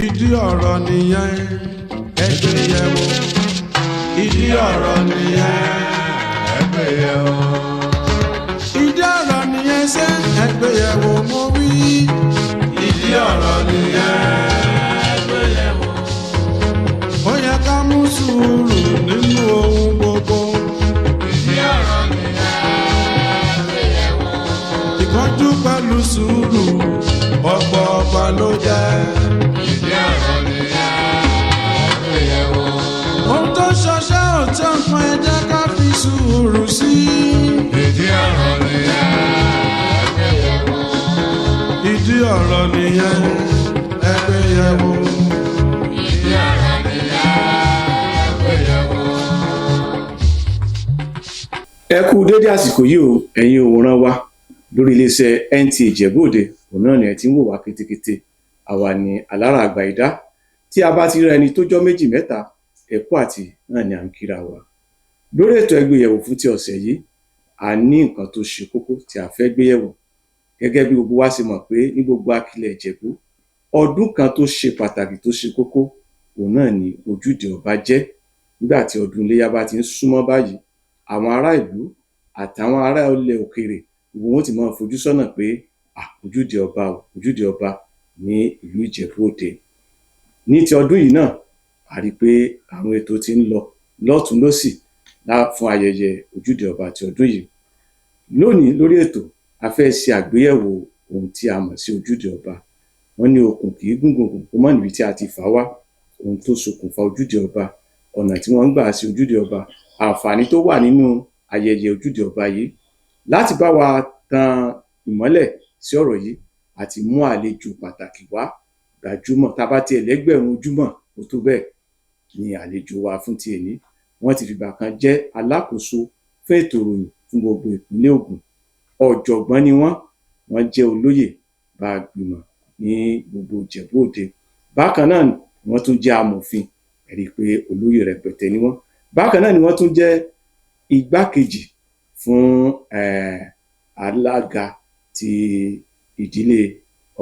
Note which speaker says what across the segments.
Speaker 1: ìdí ọ̀rọ̀ nìyẹn ẹgbẹ́ yẹ̀wò. ìdí ọ̀rọ̀ nìyẹn ẹgbẹ́ yẹ̀wò. ìdí ọ̀rọ̀ nìyẹn ṣe ẹgbẹ́ yẹ̀wò mo wí. ìdí ọ̀rọ̀ nìyẹn ẹgbẹ́ yẹ̀wò. ó yẹ ká mú sùúrù nínú ohun gbogbo. ìdí ọ̀rọ̀ nìyẹn ẹgbẹ́ yẹ̀wò. ìkánjú pẹ̀lú sùúrù ọ̀pọ̀ ọ̀pọ̀ ló jẹ́. ìdí ọ̀rọ̀ nìyẹn ẹgbẹ́ yẹ̀wò. ohun tó ṣọṣẹ́ ò tó nǹkan ẹ jẹ́ ká fi sùúrù sí. ìdí ọ̀rọ̀ nìyẹn ẹgbẹ́ yẹ̀wò. ìdí ọ̀rọ̀ nìyẹn ẹgbẹ́ yẹ̀wò. ìdí ọ̀rọ̀ nìyẹn ẹgbẹ́ yẹ̀wò.
Speaker 2: ẹ kú dédé àsìkò yìí o ẹ̀yin òwòrán wa lórí iléeṣẹ́ NTA Ìjẹ̀bú-Òde òun náà ni ẹ ti ń wò wá kétékété àwa ni alára àgbà ìdá tí a bá ti rí ẹni tó jọ́ méjì mẹ́ta ẹ̀kú àti náà ni à ń kíra wa lórí ètò ẹgbéyẹ̀wò fún ti ọ̀sẹ̀ yìí a ní nǹkan tó ṣe kókó tí a fẹ́ gbéyẹ̀wò gẹ́gẹ́ bí gbogbo wa ṣe mọ̀ pé ní gbogbo akílẹ̀ Ìjẹ̀bú ọdún kan tó ṣe pàtàkì tó ṣe kókó òun náà ni ojúde ọba jẹ́ nígbà tí ọdún iléyá bá ti ń súnmọ́ báyìí àwọn ará ìlú àtàwọn ará ilẹ̀ òkèèrè gbogbo wọn ti máa fojú sọ́nà pé ojúde ọba ní ìlú Ìjẹ̀bú-Òde ní ti ọdún yìí náà a rí i pé àwọn ètò ti ń lọ lọ́tùn lósì fún ayẹyẹ ojúde ọba ti ọdún yìí lónìí lórí ètò a fẹ́ ṣe àgbéyẹ̀wò ohun tí a mọ̀ sí ojúde ọba wọ́n ní okùn kì í gúngùn kó mọ́ níbi tí a ti fà wá ohun tó ṣokùnfà ojúde ọba ọ̀nà tí wọ́n ń gbà ṣe ojúde ọba àǹfààní tó wà nínú ayẹyẹ ojúde ọba yìí láti bá wa tan ìmọ́lẹ̀ sí ọ̀rọ̀ yìí àti mú àlejò pàtàkì wá gbajúmọ̀ tá a bá tiẹ̀ lẹ́gbẹ̀rún ojúmọ̀ ó tó bẹ́ẹ̀ ni àlejò wa fún ti èní wọ́n ti fìgbà kan jẹ́ alákòóso fún ètò ìròyìn fún gbogbo ìpínlẹ̀ Ògùn ọ̀jọ̀gbọ́n ni wọ́n jẹ́ olóyè bá a gbìmọ̀ ní gbogbo Ìjẹ̀bú-Òde bákan náà ni wọ́n tún jẹ́ amòfin ẹ̀rí pé olóyè rẹpẹtẹ ni wọ́n bákan náà ni wọ́n tún jẹ́ igbákejì fún alága ti ìdílé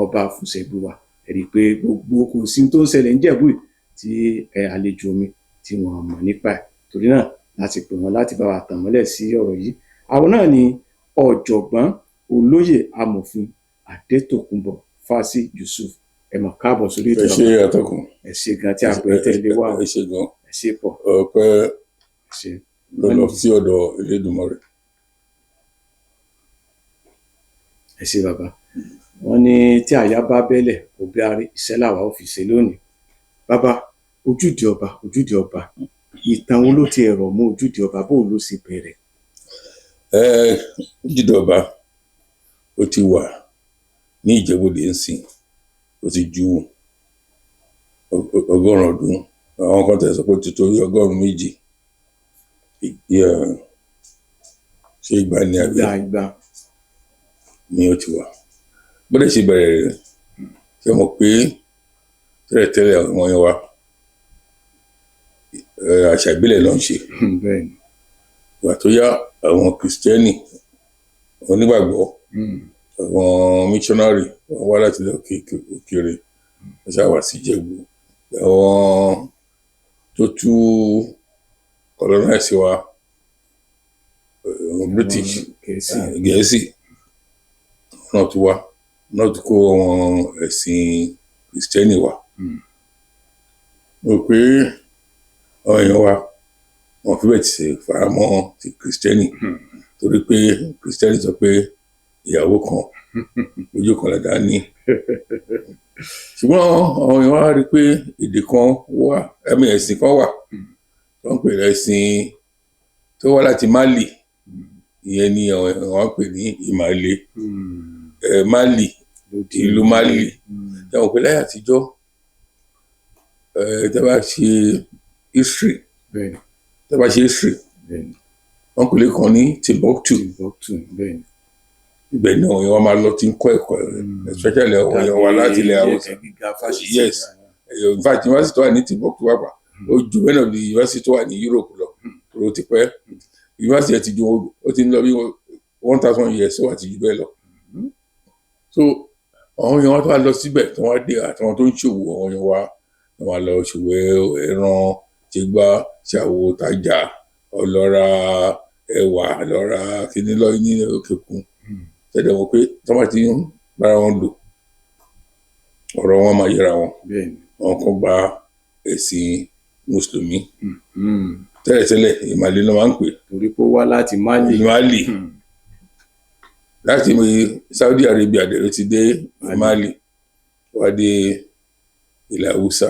Speaker 2: ọba Fùsẹ̀gbùwà ẹ̀rí pé gbogbo kò sí tó ń ṣẹlẹ̀ ní Ìjẹ̀bú tí àlejò mi tí wọ́n mọ̀ nípa ẹ̀ torí náà láti pè wọ́n láti bá wa tàn mọ́lẹ̀ sí ọ̀rọ̀ yìí àwọn náà ni ọ̀jọ̀gbọ́n olóyè amòfin Adétòkunbọ̀ Fásí Yusuf ẹ mọ̀ káàbọ̀ sórí ètò
Speaker 3: ẹ ṣé atọ́kùn
Speaker 2: ẹ ṣé gan tí a pè tẹ́lẹ̀ wá
Speaker 3: ẹ ṣé gan
Speaker 2: ẹ ṣé pọ̀
Speaker 3: ọpẹ́
Speaker 2: ẹ ṣé
Speaker 3: lọ sí ọ̀dọ̀ Elédùmarè.
Speaker 2: ẹ ṣé bàbá wọ́n ní tí àyà bá bẹ́lẹ̀ òbí arí iṣẹ́ làwa ò fi ṣe lónìí bàbá ojúde ọba ìtàn wo ló ti ẹ̀rọ mọ́ ojúde ọba bóun ló sì bẹ̀rẹ̀.
Speaker 3: Ojúde ọba ó ti wà ní Ìjẹ̀bú-Òde ń sìn ó ti ju ọgọ́rùn ọdún àwọn kan tẹ̀ sọ pé ti torí ọgọ́rùn méjì ṣé ìgbà ni àbí
Speaker 2: ìgbà
Speaker 3: ni ó ti wà bọ́dẹ̀ ṣe bẹ̀rẹ̀ rẹ̀ ṣe mọ̀ pé tẹ́lẹ̀tẹ́lẹ̀ àwọn yẹn wa àṣà ìbílẹ̀ ló ń ṣe ìgbà tó yá àwọn kìrìsìtẹ́nì àwọn onígbàgbọ́ àwọn missionary wọ́n wá láti ilẹ̀ òkèèrè wọ́n ṣáà wá sí Ìjẹ̀bú àwọn tó tú colonize wa British Gẹ̀ẹ́sì náà tó wá náà tó kó àwọn ẹ̀sìn kìrìsìtẹ́nì wa mo pé àwọn èèyàn wa wọn fi bẹ́ẹ̀ ti ṣe faramọ́ ti kìrìsìtẹ́nì torí pé kìrìsìtẹ́nì sọ pé ìyàwó kan lójú kan lẹ̀dá ní ṣùgbọ́n àwọn èèyàn wa rí i pé èdè kan wà ẹ̀sìn kan wà tó ń pè lẹ́sìn tó wá láti Mali ìyẹn ni àwọn èèyàn pè ní Ìmàle Mali ìlú Mali táwọn pè láyé àtijọ́ tẹ́ bá ṣe history wọ́n pè lẹ́kàn ní Timbuktu ibẹ̀ náà wọ́n máa lọ tí ń kọ́ ẹ̀kọ́ especially ọ̀yọ́ wa láti ilẹ̀ Haúsá yes in fact university tó wà ní Timbuktu wà pa ó ju many of the university tó wà ní Europe lọ tó ti pẹ́ university ẹ̀ ti ju ó ti ń lọ bí 1000 years ó wà ti ju bẹ́ẹ̀ lọ so àwọn èèyàn wa tó wá lọ síbẹ̀ tí wọ́n dé àtàwọn tó ń ṣòwò àwọn èèyàn wa wọ́n wá lọ ṣòwò ẹran ṣègbà ṣàwò tajà ọlọ́ra ẹ̀wà lọ́ra kíní lọ ní òkè òkun tẹ̀lé wọn pé tí wọ́n ti ń bára wọn lò ọ̀rọ̀ wọn máa yẹra wọn wọn kàn gba ẹ̀sìn mùsùlùmí tẹ́lẹ̀tẹ́lẹ̀ ìmàlẹ́ ló máa ń pè
Speaker 2: torí pé ó wá láti Mali.
Speaker 3: Láti Saudi Arabia dẹ̀ ti dé Mali wá dé ilẹ̀ Haúsá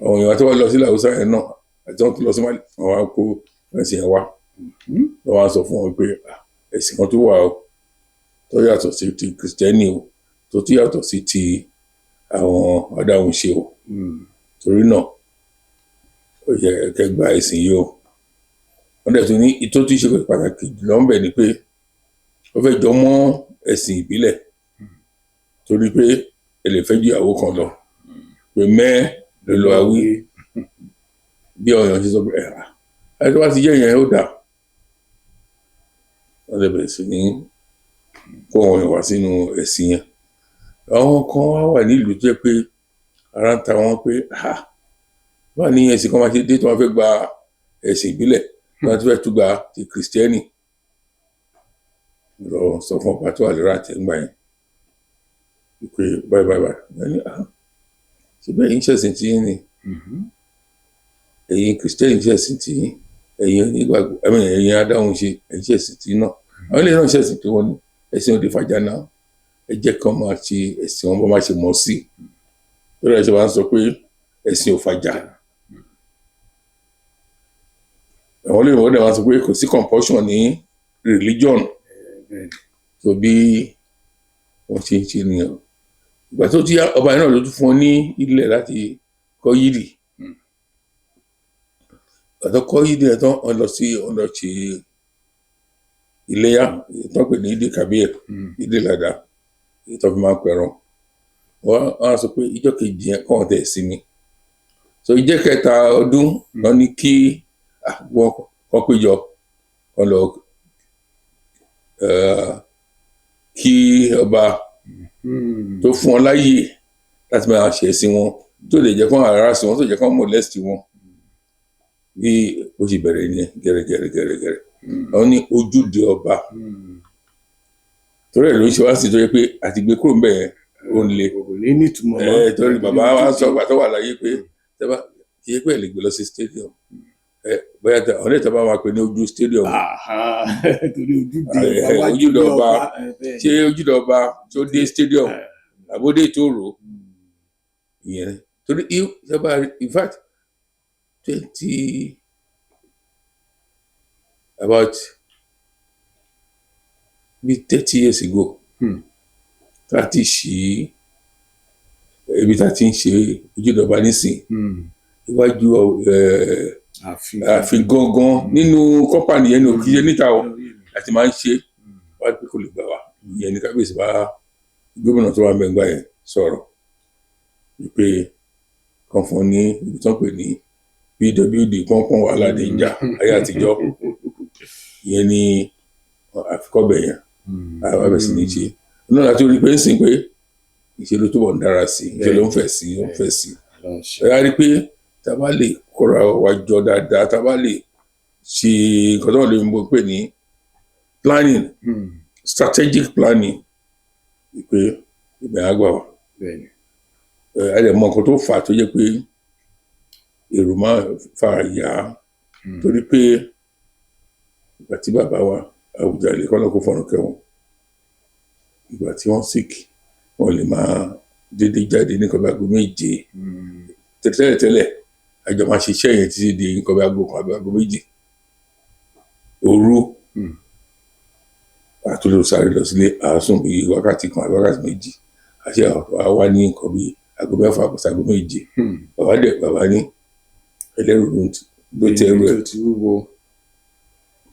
Speaker 3: àwọn èèyàn tó wá lọ sí ilẹ̀ Haúsá yẹn náà àti wọn tó lọ sí Mali wọn wá kó ẹ̀sìn yẹn wá wọn wá sọ fún wọn pé ẹ̀sìn kan tó wà ó tó yàtọ̀ sí ti kìrìsìtẹ́nì o tó tún yàtọ̀ sí ti àwọn adáhunṣe o torí náà ó yẹ kẹ́ gba ẹ̀sìn yìí o wọ́n dẹ̀ tún ní ìtó tí ṣe pàtàkì jùlọ ń bẹ̀ ni pé ó fẹ́ jọ mọ́ ẹ̀sìn ìbílẹ̀ torí pé ẹ lè fẹ́ ju ìyàwó kan lọ pé ló lọ awí bí ọ̀yàn ṣe sọ pé ẹ̀ tó bá ti jẹ́ yẹn ó dà wọ́n lè bẹ̀rẹ̀ sí ní kó wọn wá sínú ẹ̀sìn yẹn àwọn kan wà nílùú tó jẹ́ pé ara ń ta wọn pé wọ́n ní ẹ̀sìn kan máa ṣe dé tí wọ́n fẹ́ gba ẹ̀sìn ìbílẹ̀ tí wọ́n ti fẹ́ tún gba ti kìrìsìtẹ́nì lọ sọ fún ọba tó wà lórí àtẹ̀ǹgbà yẹn wípé báyìí ní síbẹ̀ ẹ̀yin ṣẹ̀sìn tí yín ni ẹ̀yin kìrìsìtẹ́nì ṣẹ̀sìn tí yín ẹ̀yin onígbàgbọ́ ẹ̀yin adáhunṣe ẹ̀yin ṣẹ̀sìn tí náà àwọn ilé náà ṣẹ̀sìn tí wọ́n ní ẹ̀sìn òde fàjà náà ẹ jẹ́ kán máa ṣe ẹ̀sìn wọn bá máa ṣe mọ̀ sí lórí ẹ̀ṣẹ̀ máa ń sọ pé ẹ̀sìn ò fàjà àwọn olóyìnbó dẹ̀ máa sọ pé kò sí compulsion ní religion tó bí wọ́n ṣe ń ṣe nìyẹn ìgbà tó ti ọba yẹn náà ló tún fún ọ ní ilẹ̀ láti kọ́ yídì ìgbà tó kọ́ yídì ẹ̀ tán ọ lọ ṣe iléyà tó ń pè ní ìdí kàbíyè ìdí làdá tó fi máa ń pẹ̀rọ wọ́n á sọ pé ìjọ kejì yẹn kàn tẹ̀ sí mi so ìjọ kẹta ọdún náà ní kí wọ́n kọ́ péjọ kọ́ lọ kí ọba tó fún wọn láyè láti máa ṣe ẹ̀sìn wọn tó lè jẹ́ kán ara sí wọn tó jẹ́ kán mọ̀lẹ́sì wọn bí ó ti bẹ̀rẹ̀ ní gẹ́rẹ́gẹ́rẹ́ àwọn ní ojúde ọba torí ẹ̀ ló ń ṣe wá sí tó yẹ pé àti gbé kúrò ń bẹ̀ yẹn ó ń le torí bàbá wa sọ pàtó wà láyé pé kí ẹ pẹ́ lè gbé lọ sí stadium bóyá ọ̀nà ìtàbá máa pè ní ojú stadium ojúde ọba ṣé ojúde ọba tó dé stadium àbódé tó rò ìyẹn torí ìjọba in fact about 30 years ago láti ṣí ibi tá a ti ń ṣe ojúde ọba nísìn iwájú ààfin gangan nínú kọ́pàní yẹn ní òkìyẹ níta o àti máa ń ṣe wá pé kò lè gbà wá ìyẹn ní kábíyèsí bá gómìnà tó wà mẹ́ngbà yẹn sọ̀rọ̀ wípé kan fún ní ibi tó ń pè ní PWD pọ́npọ́n wà ládé ìjà ayé àtijọ́ ìyẹn ní àfikọ́bẹ̀ yẹn àbẹ̀ sí ní ṣe náà láti rí pé ń sìn pé ìṣèlú tó bọ̀ ń dára sí ìṣèlú ń fẹ̀ sí ẹ̀ rí pé tá a bá lè kóra wa jọ dáadáa tá a bá lè ṣe nǹkan tó wà lóyún bó pè ní planning strategic planning pé ibẹ̀ á gbà wá a lè mọ nǹkan tó fà tó jẹ́ pé èrò máa fà yá torí pé ìgbà tí bàbá wa Àwùjalè kọ́nà kó fọ̀rọ̀ kẹwọn ìgbà tí wọ́n sick wọ́n lè máa dédé jáde ní nǹkan bí aago méje tẹ́lẹ̀ àjọ máa ṣiṣẹ́ yẹn títí di nǹkan bí aago kan àbí aago méjì òru àtúlò sáré lọ sílé àásùn bíi wákàtí kan àbí wákàtí méjì àti àwa ní nǹkan bíi aago mẹ́fà àbọ̀ sí aago méje bàbá ní ẹlẹ́rù ló tẹ ẹrù ẹ̀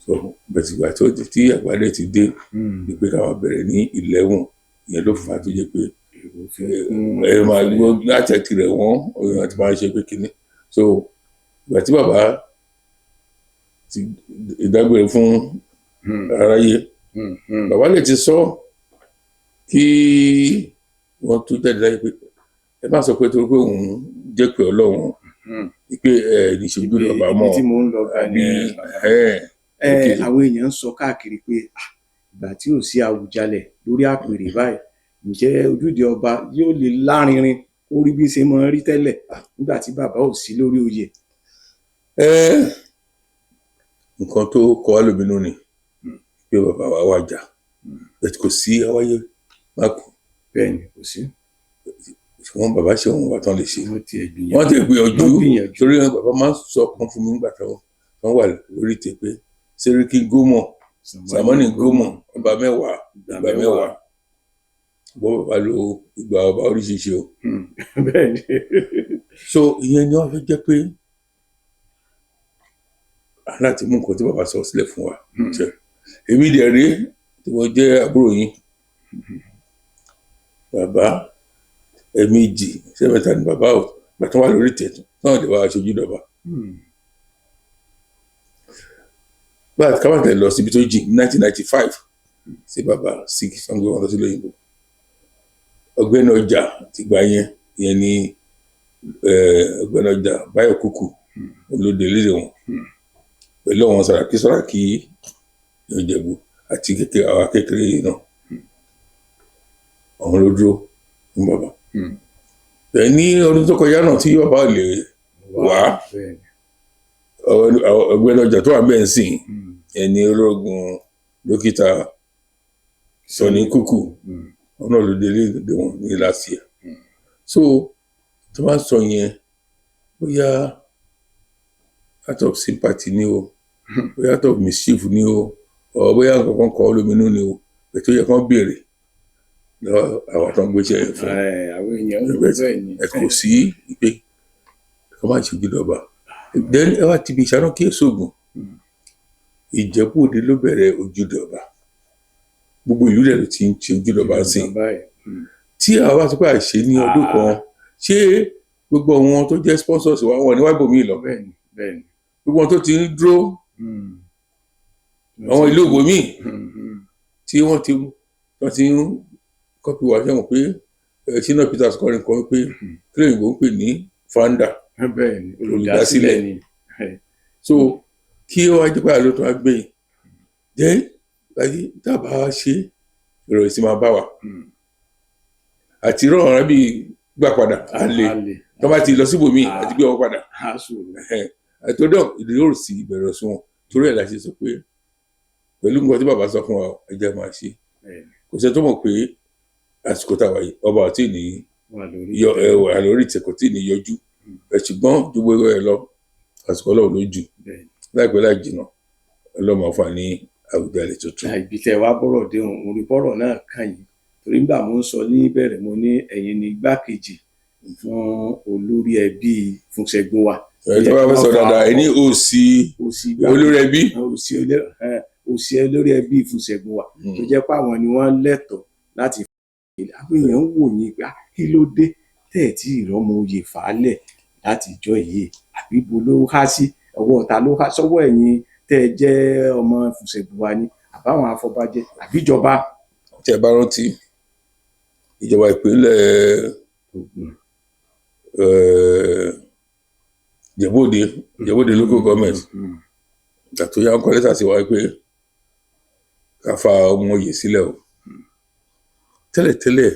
Speaker 3: so bẹ̀tìgbà tó tí àgbàdẹ ti dé ni pé káwọn bẹ̀rẹ̀ ní 11 ìyẹn ló fà á tó jẹ́ pé ẹ máa gbọ́ láti ẹtì rẹ̀ wọ́n ọ̀yàn àti máa ṣe pé kínní so ìgbà tí bàbá ti ìdágbére fún aráyé bàbá lè ti sọ kí wọ́n tún jáde láyé pé ẹ má sọ pé torí pé òun jẹ́ pé ọlọ́run pé ẹ ní ṣojú ọba mọ́
Speaker 2: ibi tí mo ń lọ bá ní àwọn èèyàn ń sọ káàkiri pé ìgbà tí ò sí Àwùjalẹ̀ lórí àpèrè báyìí ǹjẹ́ ojúde ọba yóò lè lárinrin ó rí bí ṣe máa ń rí tẹ́lẹ̀ nígbà tí bàbá ò sí lórí oyè.
Speaker 3: nǹkan tó kọ wá lóminú ni pé bàbá wa wájà bẹ́ẹ̀ kò sí àwáyé má kú.
Speaker 2: bẹ́ẹ̀ ni kò sí.
Speaker 3: ṣùgbọ́n bàbá ṣe òun wà tán lè ṣe
Speaker 2: wọ́n ti
Speaker 3: gbìyànjú torí bàbá máa ń sọ kan fún mi nígbà tán wà lórí tẹ pé Sẹ́ríkì Gómọ̀ Sàmọ́nì Gómọ̀ ọba mẹ́wàá ìgbà mẹ́wàá gbọ́ bàbá lo ìgbà ọba oríṣiríṣi o.
Speaker 2: bẹ́ẹ̀ ni.
Speaker 3: so ìyẹn ni wọ́n fi jẹ́ pé láti mú nǹkan tí bàbá sọ sílẹ̀ fún wa. èmi dẹ̀ rí tí wọ́n jẹ́ àbúrò yín bàbá ẹ̀ẹ̀mejì sẹ́mẹ̀ta ni bàbá ò gbàtàn wà lórí tẹ̀tún náà lè wá aṣojú dọ̀bà. bá a kábàtà lọ síbi tó jìn ní 1995 sí bàbá sí sango wọn lọ sí lóyìnbó ọ̀gbẹ́ni ọjà tìgbà yẹn ní ọ̀gbẹ́ni ọjà Báyọ̀ Kúkú olóde lédè wọn pẹ̀lú àwọn Sàràkí Ìjẹ̀bú àti àwọn kékeré náà àwọn ló dúró fún bàbá. ní ọdún tó kọjá náà tí bàbá lè wá ọ̀gbẹ́ni ọjà tó wà bẹ́ẹ̀ ń sìn ẹni ológun dókítà Sọ̀ní Kúkú ọ̀nà olùdílé wọn ní last year. so tó bá sọ yẹn bóyá out of sympathy ni o bóyá out of mischief ni o bóyá nǹkan kọ́ lóminú ni o ètò yẹ kán béèrè àwọn tó ń gbéṣẹ́ yẹn fún ẹ kò sí pé ẹ má ṣe ojúdọ̀ba. then ẹ wá ti bí ìṣáná kí èso ògùn Ìjẹ̀bú Òde ló bẹ̀rẹ̀ ojúdọ̀ba gbogbo ìlú rẹ̀ ló ti ń ṣe ojúdọ̀ba sí tí àwa bá sọ pé àìṣe ní ọdún kan ṣé gbogbo àwọn tó jẹ́ sponsors wa wọn ní wá ibòmí lọ gbogbo àwọn tó ti ń dúró àwọn ìlú ibòmí tí wọ́n ti ń kọ́pì wá sẹ́wọ̀n pé Ṣínà Peters kọrin kan pé kí lóyìnbó ń pè ní founder olùdásílẹ̀ so kí ó wá jẹ́ pé àlọ́ tó wá gbé jẹ́ láyé dábàá ṣe ìròyìn sí máa bá wa àti rán ọ̀rẹ́ bíi gbà padà àlè tó bá ti lọ síbòmí àti gbé wọn padà àtọ́dọ̀ ìdíyòrò sí ìbẹ̀rẹ̀ sí wọn torí ẹ̀ la ṣe sọ pé pẹ̀lú nǹkan tí bàbá sọ fún wa ẹjẹ́ máa ṣe kò sẹ́ tó mọ̀ pé àsìkò táwa yìí ọba ò tí ì ní wà lórí ìtẹ̀kọ̀ tí ì ní yọjú ṣùgbọ́n ju gbogbo ẹ̀ lọ àsìkò ọlọ́run ló jù láìpẹ́ láì jìnnà ọlọ́mọ fà ní Àwùjalẹ̀ tuntun.
Speaker 2: ibi tẹ́ wá bọ́rọ̀ dé òun orí bọ́rọ̀ náà kàn yín torí nígbà mo ń sọ ní ìbẹ̀rẹ̀ mo ní ẹ̀yin ní igbákejì fún olórí ẹbí Fúnṣẹ́gun wa.
Speaker 3: ẹ tó bá fẹ́ sọ dáadáa ẹ ní òsì olórí ẹbí.
Speaker 2: òsì olórí ẹbí Fúnṣẹ́gun wa tó jẹ́ pé àwọn ni wọ́n lẹ́tọ̀ọ́ láti fi àwọn èèyàn ń wò yín pé kí ló dé tẹ̀ tí ìrọ́mọ oyè fàálẹ̀ láti ìjọ yìí àbí ibo ló há sí ọwọ́ ta ló há sọ́wọ́ ẹ̀yin tẹ́ ẹ jẹ́ ọmọ Fúnṣẹ́gun wa ni àbáwọn afọbajẹ àbíjọba.
Speaker 3: tí ẹ bá rántí ìjọba ìpínlẹ̀ Ìjẹ̀bú Òde local government àti oyè ọkọ̀ lẹ́tà sí wa pé ká fa ọmọ oyè sílẹ̀ o tẹ́lẹ̀tẹ́lẹ̀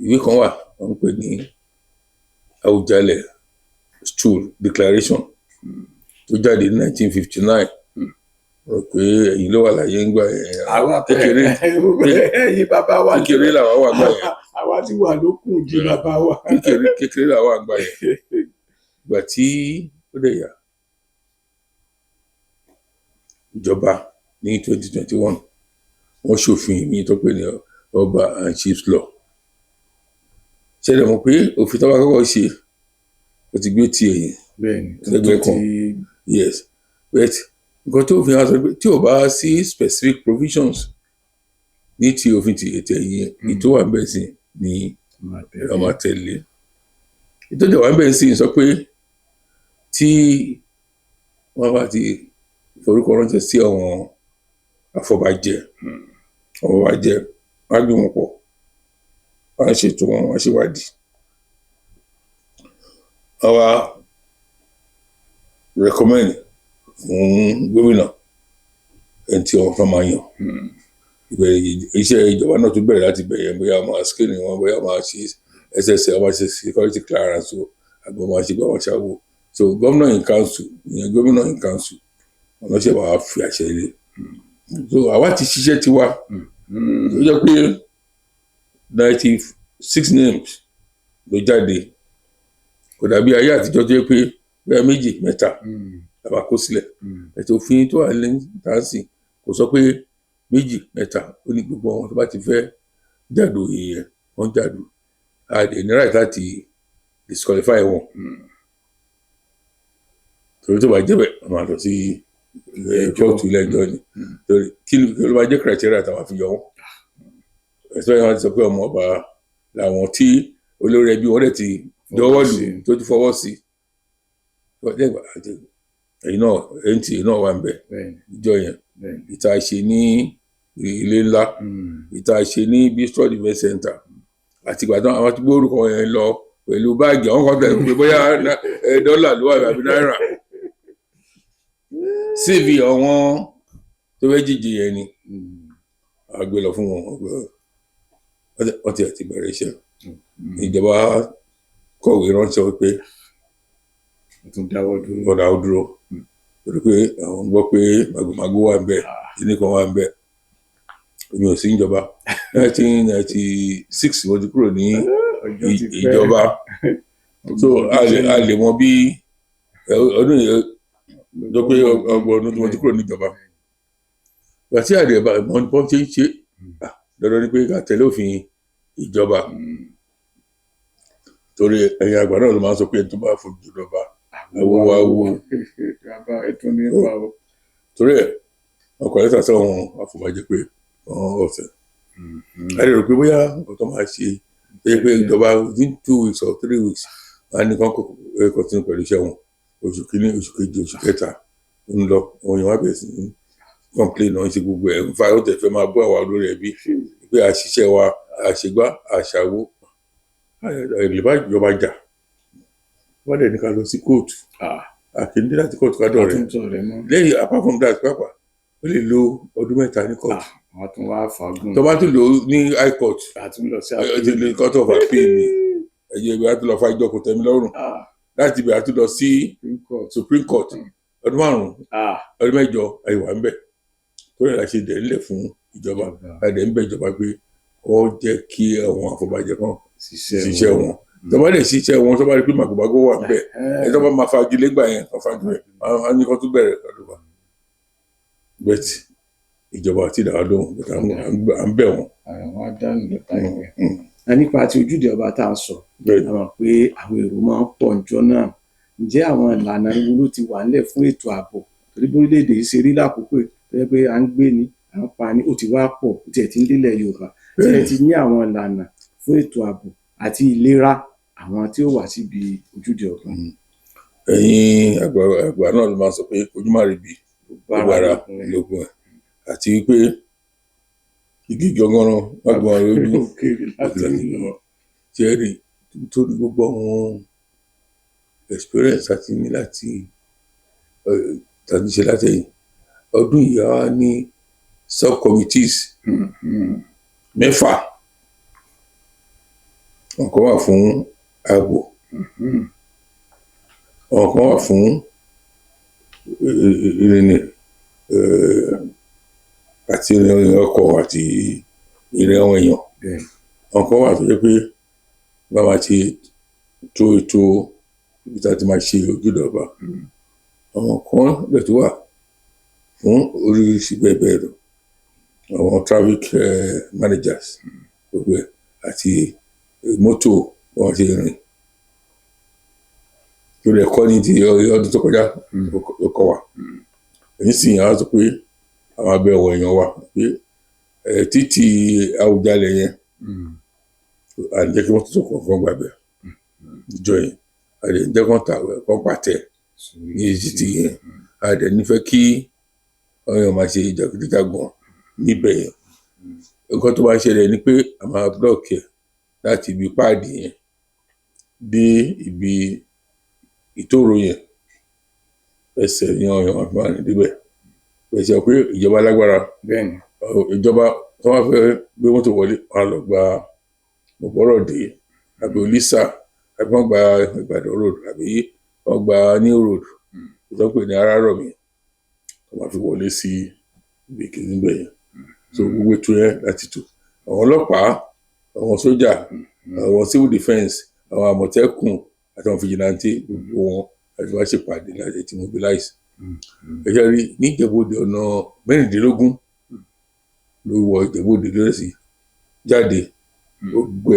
Speaker 3: ìwé kan wà wọ́n ń pè ní Àwùjalẹ̀ Stool Declaration tó jáde ní 1959 rò pé ẹ̀yin ló wà láyé ń gbà kékeré
Speaker 2: ẹ̀yin bàbá wa
Speaker 3: kékeré làwọn wà gbà yẹn
Speaker 2: àwa ti wà lókùn ju bàbá wa
Speaker 3: kékeré làwọn àgbà yẹn ìgbà tí ó dẹ̀ yà ìjọba ní 2021 wọ́n ṣòfin mi tó pè ní Ọba and Chiefs Law ṣẹlẹ̀ mọ̀ pé òfin tó bá kọ́kọ́ ṣe ó ti gbé ti ẹ̀yìn lẹ́gbẹ̀ẹ́ kan yes but nǹkan tó fi hàn sọ pé tí ò bá sí specific provisions ní ti òfin ti ètò ẹ̀yìn ètò wà bẹ́ẹ̀ sí ní ọmọ tẹ̀lé ìtọ́jú wà bẹ́ẹ̀ sí sọ pé tí wọ́n bá ti forúkọ ránṣẹ́ sí àwọn afọbajẹ wọ́n á gbé wọn pọ̀ wọ́n á ṣètò wọn, wọ́n á ṣèwádìí. Wọ́n wá recommend fún gómìnà ẹni tí wọ́n fẹ́ máa yàn. Iṣẹ́ ìjọba náà tún bẹ̀rẹ̀ láti bẹ̀rẹ̀, bóyá máa screening wọn, bóyá máa ṣe SSL, máa ṣe security clearance, àbí máa ṣe gbọ́n ṣàwò. So governor in council, ìyẹn gómìnà in council, wọn lọ ṣe wàá fi àṣẹ ilé. So àwa ti ṣiṣẹ́ tiwa, ó jẹ́ pé 96 names ló jáde. Kò dàbí ayé àtijọ́ tó jẹ́ pé bóyá 2, 3 la máa kó sílẹ̀. Ètò òfin tó wà lẹ́yìn táǹsì kò sọ pé 2, 3, ó ní gbogbo àwọn tó bá ti fẹ́ jàdù èèyàn wọ́n jàdù. A dẹ̀ ní right láti disqualify wọn. Torí tó bá jẹ́ bẹ́ẹ̀, a máa lọ sí kóòtù ilé ẹjọ́ ni. Torí kí ló máa jẹ́ criteria táwa fi yọ wọ́n. Ẹ̀sọ́ yẹn wọ́n ti sọ pé ọmọ ọba làwọn tí olórí ẹbí wọn dẹ̀ ti dọwọ́ lù tó ti fọwọ́ sí. Ẹ̀yin náà NTA náà wà ń bẹ̀ ìjọ yẹn. Ìta ṣe ní ilé ńlá, ìta ṣe ní Bistro Event Center, àti ìgbà tí àwọn ti gbé orúkọ yẹn lọ pẹ̀lú báàgì àwọn kan tẹ̀lé pé bóyá dọ́là ló wà àbí náírà. CV àwọn tó fẹ́ jíjẹ yẹn ni a gbé lọ fún wọn. Wọ́n ti bẹ̀rẹ̀ iṣẹ́. Ìjọba kọ̀wé ránṣẹ́ pé
Speaker 2: tún dáwọ́ dúró.
Speaker 3: Ọ̀dà ó dúró. Torí pé àwọn gbọ́ pé màgòmágó wà ń bẹ̀, kíní kan wà ń bẹ̀. Èmi ò sí ìjọba. 1996 wọ́n ti kúrò ní ìjọba. So a lè mọ bí ọdún yìí lọ pé ọgbọ̀n ọdún tí wọ́n ti kúrò ní ìjọba. Ìgbà tí àdé ẹ̀bà ìmọ̀ ní pọ́ńṣẹ́ ń ṣe dandan ni pé ká tẹ̀lé òfin ìjọba. Torí ẹ̀yin àgbà náà ló máa ń sọ pé ẹni tó bá fojú ìjọba ẹ̀wọ̀ wá wò. Torí ẹ̀ ọkọ̀ lẹ́tà sáwọn afọbajẹ pé ọ̀sẹ̀. A lè rò pé bóyá nǹkan tó máa ṣe ṣe pé ìjọba within 2 weeks or 3 weeks wọ́n á ní kán continue pẹ̀lú iṣẹ́ wọn. Oṣù kìíní, oṣù kejì, oṣù kẹta ń lọ, òun yẹn wá bẹ̀rẹ̀ sí ní complain náà ṣe gbogbo ẹ̀. Nfa ó tẹ̀ fẹ́ máa bọ́ àwa lórí ẹbí pé àṣìṣe wa, àṣegbá, àṣàwó, ìlúbá ìjọba jà. Wọ́n dẹ̀ ní ká lọ sí kóòtù. Àkíndé láti kóòtù ká dọ̀rẹ́. Lẹ́yìn apart from that pápá ó lè lo ọdún 3 ní kóòtù.
Speaker 2: Wọ́n tún wá fagún.
Speaker 3: Tó bá tún lò ó ní high court,
Speaker 2: àtúnlọ sí
Speaker 3: àpèlè court of appeal ni. Ẹ̀yẹ ìgbà tó lọ fa ìjọ kò tẹ́mi lọ́rùn. Láti ibẹ̀ àtúndọ sí Supreme Court ọdún 5, ọdún 8 àìwá ń bẹ̀. Tó yẹ la ṣe dẹ̀ ńlẹ̀ fún ìjọba. A dẹ̀ ń bẹ̀ ìjọba pé ó jẹ́ kí àwọn àfọ̀bàjẹ́ kan ṣiṣẹ́ wọn. Tó bá dẹ̀ ṣiṣẹ́ wọn, tó bá rí pé màgòmágó wà ń bẹ̀, ẹ̀ tó bá máa fagilé gbà yẹn, kan fagilé, a ní kan tún bẹ̀rẹ̀ lọ́dún wa. Bẹ́ẹ̀ni ìjọba àti ìdáwọ́ lóhùn à ń bẹ̀ wọ́n.
Speaker 2: Àwọn adánù lọ́tà ìwẹ̀. Nípa ti ojúde ọba tá a sọ, a mọ̀ pé àwọn èrò máa ń pọ̀ níjọ́ náà. Ǹjẹ́ àwọn ìlànà wo ló ti wà nílẹ̀ fún ètò ààbò? Torí bórílẹ̀-èdè yìí ṣe rí lákòókò tó yẹ pé à ń gbé ni, à ń pa ni, ó ti wá pọ̀, ó tiẹ̀ ti ń délẹ̀ Yorùbá. Tí ẹ ti ní àwọn ìlànà fún ètò ààbò àti ìlera àwọn tí ó wà síbi ojúde ọba.
Speaker 3: Ẹ̀yin àgbà náà ló máa sọ pé ojú má rí bí gbogbo ara lógún ẹ̀, àti wípé igi gangan agbọ̀n lójú jẹ́rìí nítorí gbogbo àwọn experience àti ní láti tàbí ṣe látẹ̀yìn. Ọdún yìí wá ní subcommittees 6. Ọ̀kan wà fún ààbò, ọ̀kan wà fún ìrìnnà àti ìrìn ọkọ̀ àti ìrìn àwọn èèyàn. Ọ̀kan wà tó jẹ́ pé bá máa ti tó ètò ibi tá a ti máa ṣe ojúde ọba. Àwọn kan lè tó wà fún oríṣiríṣi bẹ́ẹ̀ bẹ́ẹ̀ lọ. Àwọn traffic managers gbogbo ẹ̀ àti mọ́tò wọn ti rìn. Lórí ẹ̀kọ́ ní ti ọdún tó kọjá ló kọ́ wa. Èyí sì yàn á sọ pé àwọn abẹ́ ọ̀wọ̀ èèyàn wà pé títí Àwùjalẹ̀ yẹn à ń jẹ́ kí wọ́n tó kọ̀ọ̀kan gbàgbẹ́ ìjọ yẹn. A lè jẹ́ kán tàwẹ̀ kán pàtẹ́ ní títí yẹn. A dẹ̀ nífẹ̀ẹ́ kí ọyàn máa ṣe ìjàgídíjàgan níbẹ̀ yẹn. Nǹkan tó bá ṣẹlẹ̀ ni pé a máa blọ́ọ̀kì ẹ̀ láti ibi páàdì yẹn dé ibi ìtòrò yẹn ẹsẹ̀ yan ọ̀yàn àfihàn débẹ̀ pèsè pé ìjọba lágbára
Speaker 2: bẹ́ẹ̀ni
Speaker 3: ìjọba tó wá fẹ́ gbé mọ́tò wọlé wọn lọ gba Mọ̀bọ́rọ̀dé àbí Olísà àbí wọ́n gba Ìbàdàn road àbí wọ́n gba New road ìtọ́pẹ̀ ní Arárọ̀mí tó máa fi wọlé sí ibi kìíní níbẹ̀ yẹn so gbogbo ètò yẹn láti tò àwọn ọlọ́pàá àwọn sójà àwọn civil defence àwọn àmọ̀tẹ́kùn àti àwọn fìjìláńtì gbogbo wọn àti wá ṣèpàdé láti ti mobilize ẹ̀yà rí ní Ìjẹ̀bú-Òde ọ̀nà 16 ló wọ Ìjẹ̀bú-Òde lọ́sí jáde gbogbo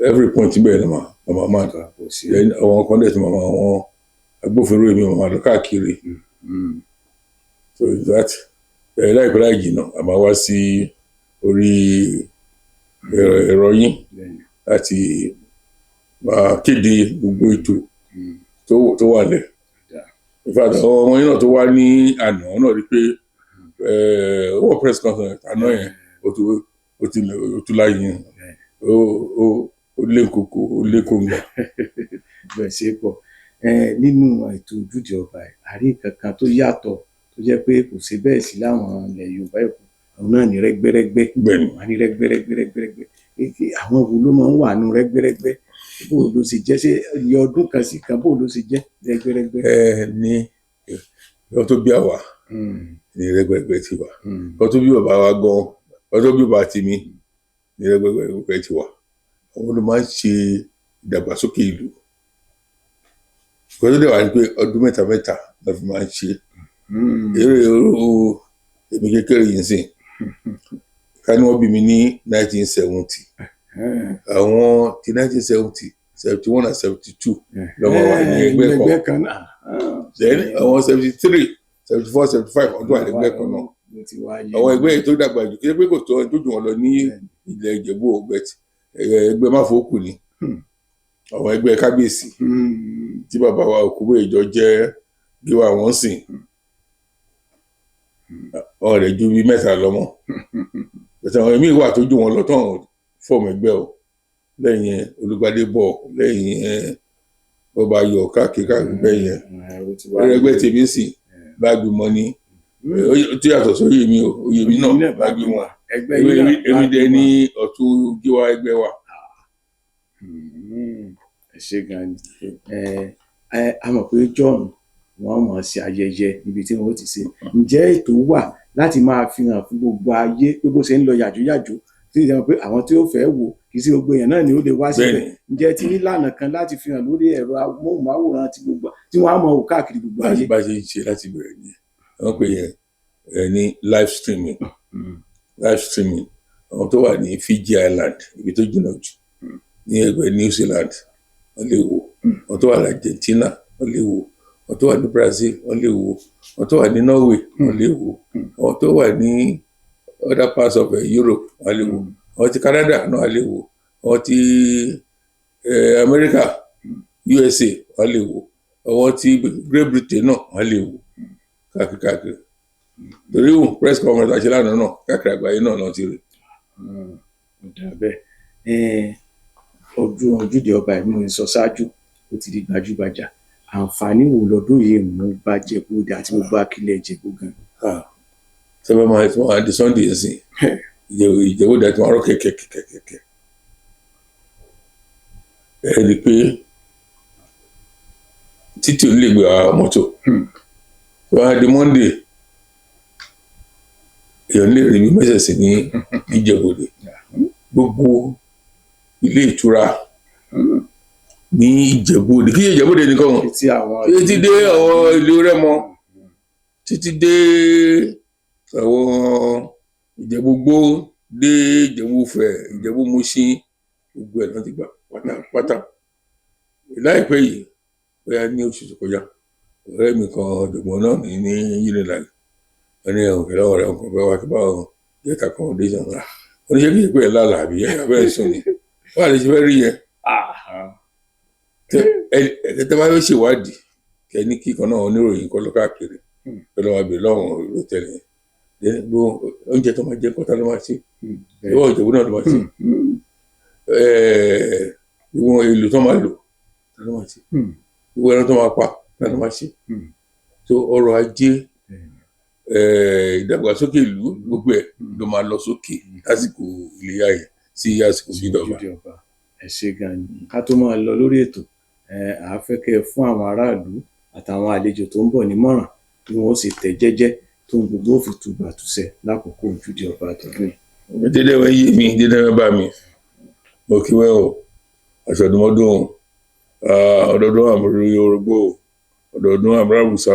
Speaker 3: every point bẹ́ẹ̀ ni màmá máa kà kò sí àwọn kan dẹ̀ tí màmá àwọn agbófinró èmi màmá lọ káàkiri so that láìpẹ́ láì jìnnà a máa wá sí orí ẹ̀rọ yín láti máa kéde gbogbo ètò tó wà lẹ̀ ìfàdà ọmọ yín náà tó wá ní àná náà rí pé owó press conference àná yẹn ó tún láyé ó lé kókó ó lé kóńgà.
Speaker 2: bẹ́ẹ̀ ṣe pọ̀ nínú ètò ojúde ọba àrí kankan tó yàtọ̀ tó jẹ́ pé kò sí bẹ́ẹ̀ sí láwọn ilẹ̀ Yorùbá ẹ̀kọ́ àwọn náà ní rẹ́gbẹ́rẹ́gbẹ́ wà ní rẹ́gbẹ́rẹ́gbẹ́ àwọn wo ló máa ń wà nù rẹ́gbẹ́rẹ́gbẹ́ bó ló ṣe jẹ́ ṣé iye ọdún kan sí kan bó ló ṣe jẹ́ rẹ́gbẹ́rẹ́gbẹ́.
Speaker 3: ní ọjọ́ tó bí àwa ní rẹ́gbẹ́rẹ́gbẹ́ ti wà ọjọ́ tó bí bàbá wa gan ọjọ́ tó bí bàbá ti mi ní rẹ́gbẹ́rẹ́gbẹ́ ti wà àwọn ló máa ń ṣe ìdàgbàsókè ìlú ìgbọ́dọ̀ dẹ̀ wá ní pé ọdún mẹ́ta ló fi máa ń ṣe eré èmi kékeré yìí sìn ká ní wọ́n bí mi ní 1970 àwọn ti 1970 71 and 72 lọ́wọ́ wà ní ẹgbẹ́ kan then àwọn 73 74 75 ọdún wà ní ẹgbẹ́ kan náà àwọn ẹgbẹ́ yìí tó dàgbà jù kí pé kò tó ẹni tó jù wọn lọ ní ilẹ̀ Ìjẹ̀bú ọgbẹ́t ẹgbẹ́ máfòókù ni àwọn ẹgbẹ́ kábíyèsí tí bàbá wa Òkúbọ̀ ìjọ jẹ́ gíwá wọn sìn ọ̀rẹ́ ju bí 3 lọ́mọ ẹ̀sẹ̀ àwọn ẹ̀mí wà tó jù wọn lọ tán fọ́ọ̀mù ẹgbẹ́ o lẹ́yìn Olúgbadébọ̀ lẹ́yìn ọba ayọ̀ káàkiri bẹ́ẹ̀ yẹn ẹgbẹ́ tèmi sì bá gbìmọ̀ ní tí yàtọ̀ sórí èmi o oyè mi náà bá gbìmọ̀ èmi dẹ̀ ní ọ̀tún gíwá ẹgbẹ́ wa.
Speaker 2: ẹ ṣé gan ni a mọ̀ pé John wọ́n mọ̀ sí ayẹyẹ níbi tí wọ́n ti ṣe ǹjẹ́ ètò wà láti máa fi hàn fún gbogbo ayé pé bó ṣe ń lọ yàjóyàjó tí ìjọba pé àwọn tí ó fẹ́ wò kì í sí gbogbo èèyàn náà ni ó lè wá síbẹ̀ ǹjẹ́ ti nílànà kan láti fi hàn lórí ẹ̀rọ amóhùnmáwòrán tí gbogbo tí wọ́n á mọ̀ wò káàkiri gbogbo ayé.
Speaker 3: bá a ṣe ń ṣe láti bẹ̀rẹ̀ ni wọ́n pè yẹn ní live streaming àwọn tó wà ní Fiji Island ibi tó jìnnà jù ní ẹgbẹ́ New Zealand wọ́n lè wò àwọn tó wà ní Argentina wọ́n lè wò àwọn tó wà ní Brazil wọ́n lè wò àwọn tó wà ní Norway wọ́n lè wò àwọn tó wà ní other parts of Europe wọ́n lè wò àwọn ti Canada náà wọ́n lè wò àwọn ti America USA wọ́n lè wò àwọn ti Great Britain náà wọ́n lè wò káàkiri torí wò press conference àṣẹ lánàá náà káàkiri àgbáyé náà ti rí.
Speaker 2: ojúde ọba ìmú ìsọ ṣáájú ó ti di gbajúgbajà àǹfààní wo lọ́dún yìí mú bá Ìjẹ̀bú-Òde àti gbogbo akílẹ̀ Ìjẹ̀bú gan.
Speaker 3: sẹ́fẹ̀ máa tí wọ́n á di Sunday ẹ̀sìn Ìjẹ̀bú-Òde àti wọ́n rọ́ kẹ̀kẹ́ ẹ̀ rí i pé títí ò ní lè gbé mọ́tò wọ́n á di Monday èèyàn lè rí bí mẹ́sẹ̀ sí ní Ìjẹ̀bú-Òde gbogbo ilé ìtura ní Ìjẹ̀bú-Òde kí Ìjẹ̀bú-Òde nìkan títí dé àwọn ìlú Rẹ́mọ títí dé àwọn Ìjẹ̀bú-Gbó dé Ìjẹ̀bú-Ifẹ̀ Ìjẹ̀bú-Mùṣín gbogbo ẹ̀ náà ti gbà pátápátá láìpẹ́ yìí bóyá ní oṣù tó kọjá ọ̀rẹ́ mi kan ọ̀dùnkún náà ní Unilag wọ́n ní ọ̀kẹ́ lọ́wọ́ rẹ̀ ọkọ̀ bẹ́ẹ̀ wá kí báwọn jẹ́ta accommodation rà wọ́n ní ṣé kí ìpè ẹ̀ lálàá àbí ẹ̀ bẹ́ẹ̀ sùn ni wọ́n á lè ṣe fẹ́ rí yẹn tẹ́ bá fẹ́ ṣèwádìí kẹ́ ní kíkan náà oníròyìn kọ́ lọ káàkiri pẹ̀lú àwọn àbẹ̀ lọ́wọ́ ìlú tẹ̀lé yẹn gbogbo oúnjẹ tó máa jẹ kọ́ta ló máa ṣe ìwọ Ìjẹ̀bú náà ló máa ṣe ìwọ̀n èlò tó máa lò tani máa ṣe ìwọ̀n ẹran tó máa pa tani máa ṣe so ọrọ̀ ajé ìdàgbàsókè ìlú gbogbo ẹ̀ ló máa lọ sókè lásìkò iléyá yẹn sí àsìkò ìjọba.
Speaker 2: ẹ ṣé gan ni ká tó máa lọ lórí ètò àá fẹ́ kẹ́ ẹ fún àwọn aráàlú àtàwọn àlejò tó ń bọ̀ nímọ̀ràn bí wọ́n sì tẹ̀ jẹ́jẹ́ tó ń gbogbo òfin tùbà tùsẹ̀ lákòókò ojúde ọba àtọ́dún yìí.
Speaker 3: dédé wọn yé mi dédé wọn bá mi mo kí wọn o aṣọdúnmọdún ọdọọdún àmúrí orógbó ọdọọdún àmúrábùsà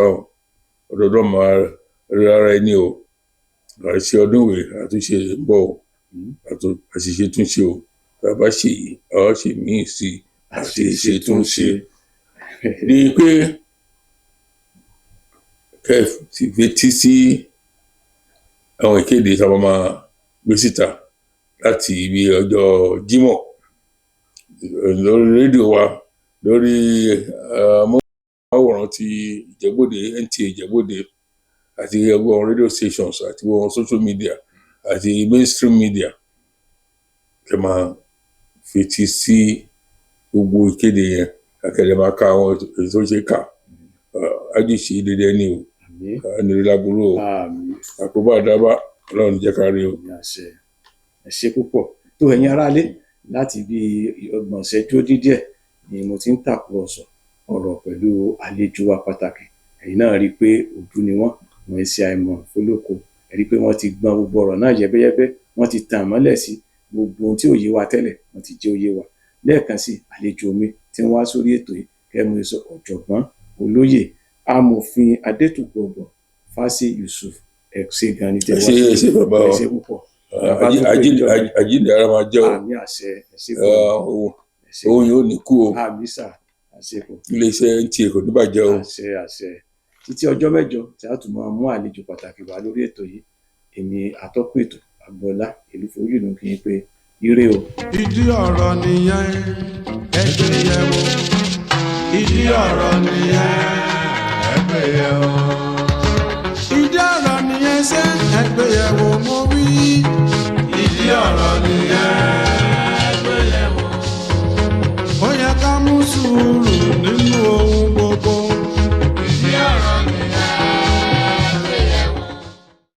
Speaker 3: ọdọọdún àmúrárá ẹni o àṣẹ ọdún ìwé àtúnṣe ń bọ̀ àṣìṣe túnṣe o bàbá ṣe yìí àwọn ṣe míì sí àṣìṣe túnṣe ní pé kẹ́ ti fetí sí àwọn ìkéde tí a máa gbé síta láti ibi ọjọ́ Jímọ̀ lórí rédíò wa lórí amóhùnmáwòrán ti Ìjẹ̀bú-Òde NTA Ìjẹ̀bú-Òde àti ọgbọ́n radio stations àti ọgbọ́n social media àti mainstream media kẹ́ máa fetí sí gbogbo ìkéde yẹn akẹ́lẹ́ máa ka àwọn ètò tó ṣe kà ájúṣe dédé ní o nílé láburú o àkóbá àdábà Ọlọ́run jẹ́ ká rí o.
Speaker 2: ẹ ṣé púpọ̀ tó ẹ̀yin aráalé láti bí ọgbọ̀n ìṣẹ́jú díẹ̀ ni mo ti ń tàkúrọ̀sọ ọ̀rọ̀ pẹ̀lú àlejò wa pàtàkì ẹ̀yin náà rí i pé òdú ni wọ́n ṣe àìmọ̀ fólókò ẹ rí i pé wọ́n ti gbọ́n gbogbo ọ̀rọ̀ náà yẹ́bẹ́yẹ́bẹ́ wọ́n ti tàn mọ́lẹ̀ sí gbogbo ohun tí ò yé wa tẹ́lẹ̀ wọ́n ti jẹ́ ó yé wa lẹ́ẹ̀kan sí àlejò mi tí wọ́n wá sórí ètò yìí kẹ́mu sọ ọ̀jọ̀gbọ́n olóyè amòfin Adétòkunbọ̀ Fásí Yusuf ẹ̀ṣẹ̀ gan ni tẹ́wọ́
Speaker 3: ẹ̀ṣẹ̀ bàbá wa
Speaker 2: ẹ̀ṣẹ̀ púpọ̀
Speaker 3: àjíǹde ara máa jẹ́ o
Speaker 2: àmì àṣẹ ẹ̀ṣẹ̀ púpọ̀
Speaker 3: òun yóò ní kú o
Speaker 2: àmì sà ẹ̀ṣẹ̀ púpọ̀
Speaker 3: iléeṣẹ́ NTA kò ní bàjẹ́ o.
Speaker 2: àṣẹ títí ọjọ́ mẹ́jọ tí a tún máa mú àlejò pàtàkì wá lórí ètò yìí èmi atọ́kùn ètò Agboola Elúfojú ló ń kí yín pé ire o.
Speaker 1: ìdí ọ̀rọ̀ nìyẹn ẹgbẹ́ yẹ̀ wò ìdí ọ̀rọ̀ nìyẹn ẹgbẹ́ yẹ̀ wò ìdí ọ̀rọ̀ nìyẹn ṣe ẹgbẹ́ yẹ̀ wò mo wí ìdí ọ̀rọ̀ nìyẹn ẹgbẹ́ yẹ̀ wò ó yẹ ká mú sùúrù nínú.